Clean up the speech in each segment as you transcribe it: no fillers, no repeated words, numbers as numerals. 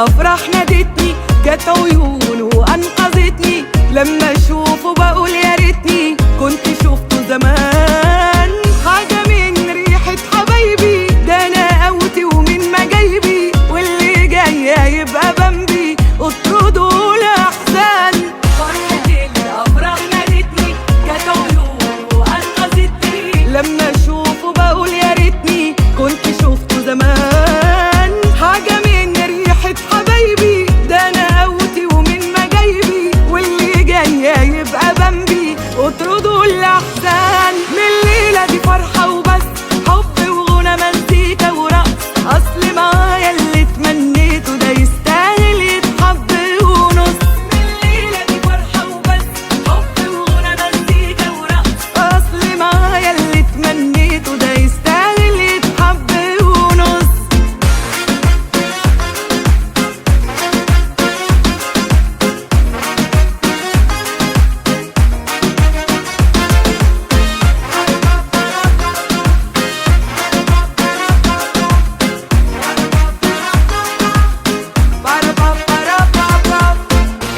الافراح نادتني، جت عيونه وانقذتني، لما اشوفه بقول يا ريتني كنت شفته زمان. حاجه من ريحه حبايبي، ده انا قوتي ومن مجايبي، واللي جايه يبقى بمبي اطردوا الاحزان. فرحه الافراح نادتني، جت عيونه وانقذتني، لما اشوفه بقول يا ريتني كنت شفته زمان. حاجه من ريحه حبايبي، ده انا قوتي ومن مجايبي، واللي جايه يبقى بمبي اطردوا الاحزان. من الليله دي فرحه وبس، حب وغنى مزيكا ورقص، اصل معايا اللي تمنيته ده يستاهل يتحب ونص. من الليله دي فرحه وبس، حب وغنى مزيكا ورقص، اصل معايا اللي تمنيته ده يستاهل يتحب ونص.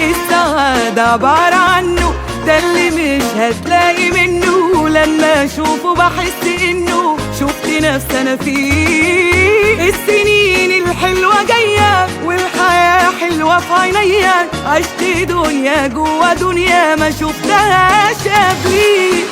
السعادة عبارة عنه، ده اللي مش هتلاقي منه، لما اشوفه بحس انه شفت نفسي انا فيه. السنين الحلوة جاية والحياة حلوة في عينيا، عشت دنيا جوا دنيا ما شفتهاش قبلي.